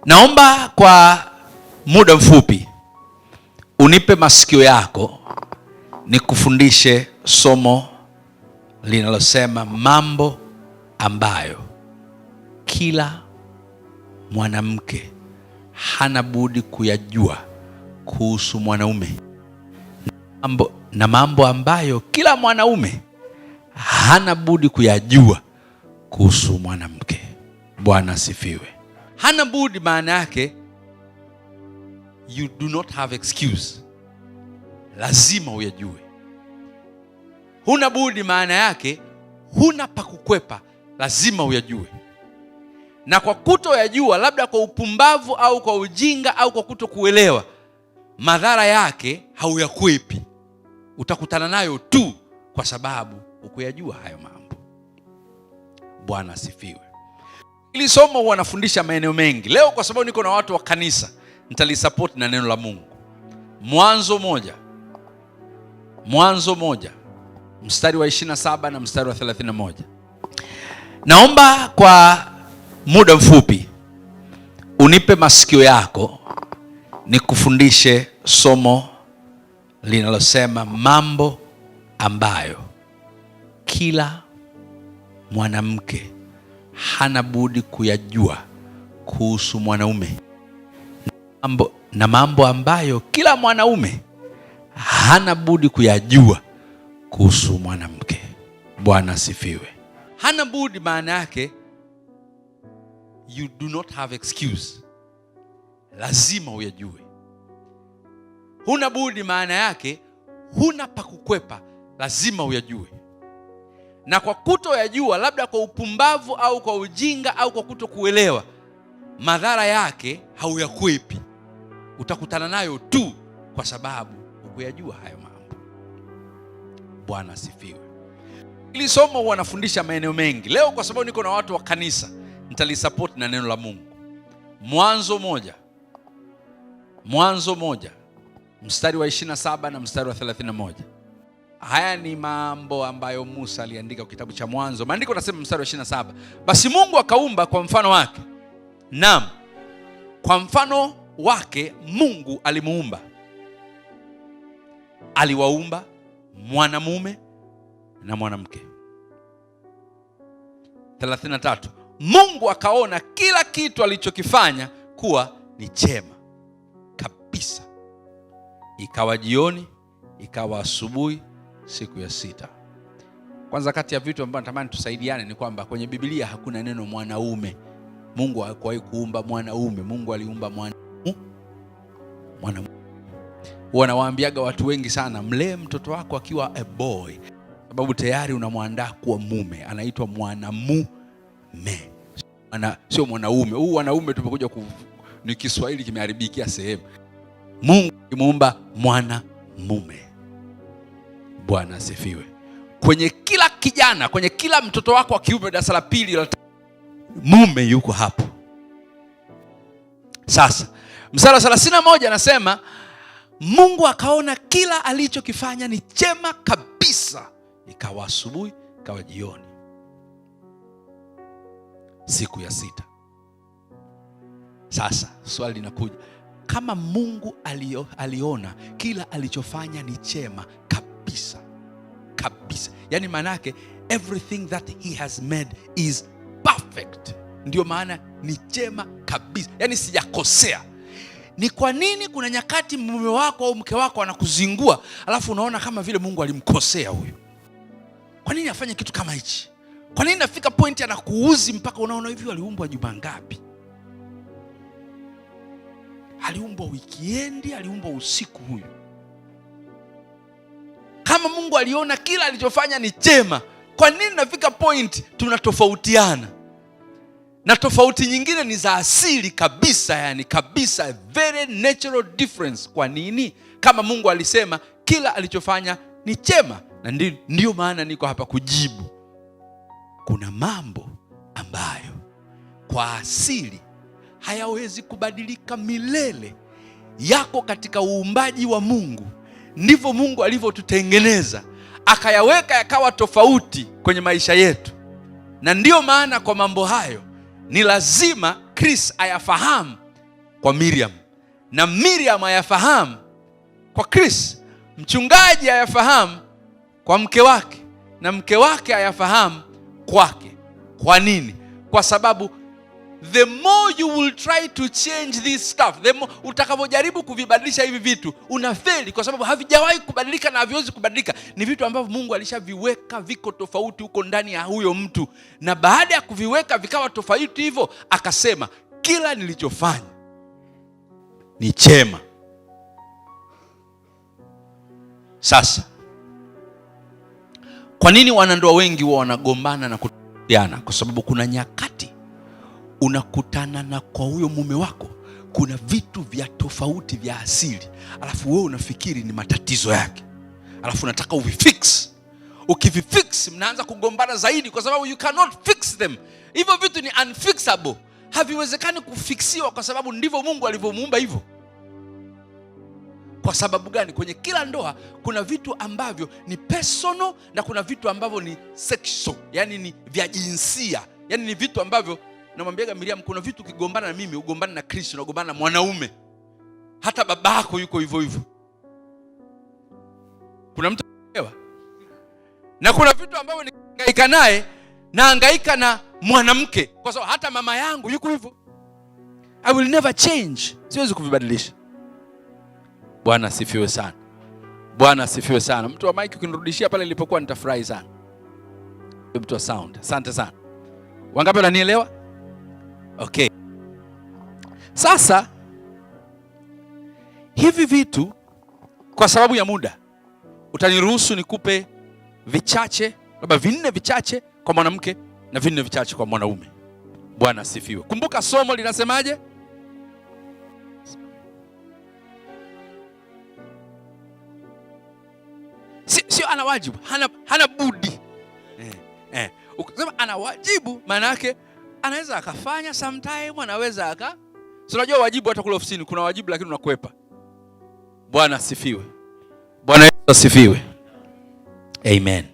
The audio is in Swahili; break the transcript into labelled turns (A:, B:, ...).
A: Naomba kwa muda mfupi unipe masikio yako nikufundishe somo linalosema mambo ambayo kila mwanamke hana budi kuyajua kuhusu mwanaume, na mambo ambayo kila mwanaume hana budi kuyajua kuhusu mwanamke. Bwana asifiwe. Hana budi maana yake you do not have excuse, lazima uyajue. Huna budi maana yake huna pa kukwepa, lazima uyajue. Na kwa kutoyajua, labda kwa upumbavu au kwa ujinga au kwa kutokuelewa, madhara yake hauyakwepi, utakutana nayo tu kwa sababu ukuyajua hayo mambo. Bwana asifiwe. Ili somo wanafundisha maeneo mengi. Leo kwa sababu niko na watu wa kanisa, nitalisupport na neno la Mungu. Mwanzo moja mstari wa 27 na mstari wa 31. Naomba kwa muda mfupi unipe masikio yako nikufundishe somo linalosema mambo ambayo kila mwanamke hana budi kuyajua kuhusu mwanaume, na mambo ambayo kila mwanaume hana budi kuyajua kuhusu mwanamke. Bwana asifiwe. Hana budi maana yake you do not have excuse, lazima uyajue. Huna budi maana yake huna pa kukwepa, lazima uyajue. Na kwa kutoyajua, labda kwa upumbavu au kwa ujinga au kwa kutokuelewa, madhara yake hauyakwepi, utakutana nayo tu kwa sababu ukuyajua hayo mambo. Bwana asifiwe. Ili somo wanafundisha maeneo mengi. Leo kwa sababu niko na watu wa kanisa, nitalisupport na neno la Mungu. Mwanzo moja mstari wa 27 na mstari wa 31. Haya ni mambo ambayo Musa aliandika kwa kitabu cha Mwanzo. Maandiko nasema mstari wa 27, basi Mungu akaumba kwa mfano wake. Naam, kwa mfano wake Mungu alimuumba. Aliwaumba mwanamume na mwanamke. 33, Mungu akaona kila kitu alichokifanya kuwa ni chema kabisa. Ikawa jioni, ikawa asubuhi, siku ya 6. Kwanza, kati ya vitu ambavyo natamani tusaidiane ni kwamba kwenye Biblia hakuna neno mwanaume. Mungu hakuwahi kuumba mwanaume. Mungu aliumba mwanamume. Wanawaambiaga watu wengi sana, mlee mtoto wako akiwa a boy, sababu tayari unamwandaa kuwa mume. Anaitwa mwanamume, sio mwanaume. Huu wanaume tumekuja ni Kiswahili kimeharibikia sehemu. Mungu alimuumba mwanamume. Bwana asifiwe. Kwenye kila kijana, kwenye kila mtoto wako wa kiume darasa la pili, mume yuko hapo. Sasa mstari wa 31 anasema Mungu akaona kila alichokifanya ni chema kabisa. Ikawa asubuhi, ikawa jioni, siku ya 6. Sasa swali linakuja, kama Mungu aliona kila alichofanya ni chema kabisa, yani maana yake everything that he has made is perfect. Ndio maana ni chema kabisa, yani sijakosea. Ni kwa nini kuna nyakati mume wako au mke wako anakuzingua, alafu unaona kama vile Mungu alimkosea huyu? Kwa nini afanye kitu kama hichi? Kwa nini nafika point anakuuzi mpaka unaona hivi aliumbwa juma ngapi? Aliumbwa weekend, aliumbwa usiku huyu? Kama Mungu aliona kila alichofanya ni chema, kwa nini nafika point tunatofautiana? Na tofauti nyingine ni za asili kabisa, yani kabisa, very natural difference. Kwa nini? Kama Mungu alisema kila alichofanya ni chema. Na ndio maana niko hapa kujibu. Kuna mambo ambayo kwa asili hayawezi kubadilika milele, yako katika uumbaji wa Mungu, ndivyo Mungu alivyotutengeneza, akayaweka yakawa tofauti kwenye maisha yetu. Na ndiyo maana kwa mambo hayo ni lazima Chris ayafahamu kwa Miriam, na Miriam ayafahamu kwa Chris, mchungaji ayafahamu kwa mke wake, na mke wake ayafahamu kwake. Kwa nini? Kwa sababu the more you will try to change this stuff, the more utakapojaribu kuvibadilisha hivi vitu unafeli, kwa sababu havijawahi kubadilika na haviwezi kubadilika. Ni vitu ambavyo Mungu alishaviweka viko tofauti huko ndani ya huyo mtu, na baada ya kuviweka vikawa tofauti hivyo, akasema kila nilichofanya ni chema. Sasa kwa nini wanandoa wengi huwa wanagombana na kutengana? Kwa sababu kuna nyakati unakutana na kwa huyo mume wako kuna vitu vya tofauti vya asili, alafu wewe unafikiri ni matatizo yake, alafu unataka uvifix. Ukivifix mnaanza kugombana zaidi, kwa sababu you cannot fix them. Hivyo vitu ni unfixable, haviwezekani kufiksiwa, kwa sababu ndivyo Mungu alivyomuumba hivyo. Kwa sababu gani? Kwenye kila ndoa kuna vitu ambavyo ni personal na kuna vitu ambavyo ni sexual, yani ni vya jinsia. Yani ni vitu ambavyo, namwambiaga Miriam, kuna vitu ukigombana na mimi ugombana na Kristo, unagombana na mwanaume. Hata babako yuko hivyo hivyo. Kuna mtu anaelewa? Na kuna vitu ambavyo nihangaika naye na hangaika na mwanamke, kwa sababu hata mama yangu yuko hivyo. I will never change. Siwezi kuvibadilisha. Bwana asifiwe sana. Bwana asifiwe sana. Mtu wa mic ukinirudishia pale nilipokuwa nitafurahi sana. Mtu wa sound, asante sana. Wangapi wananielewa? Okay. Sasa hivi vitu, kwa sababu ya muda, utaniruhusu nikupe vichache, labda 4 vichache kwa mwanamke na 4 vichache kwa mwanaume. Bwana asifiwe. Kumbuka somo linasemaje? Sio ana wajibu, hana budi. Ukisema ana wajibu, maana yake anaweza akafanya sometime, anaweza aka. Unajua wajibu hata kule ofisini kuna wajibu lakini unakwepa. Bwana asifiwe. Bwana Yesu asifiwe. Amen.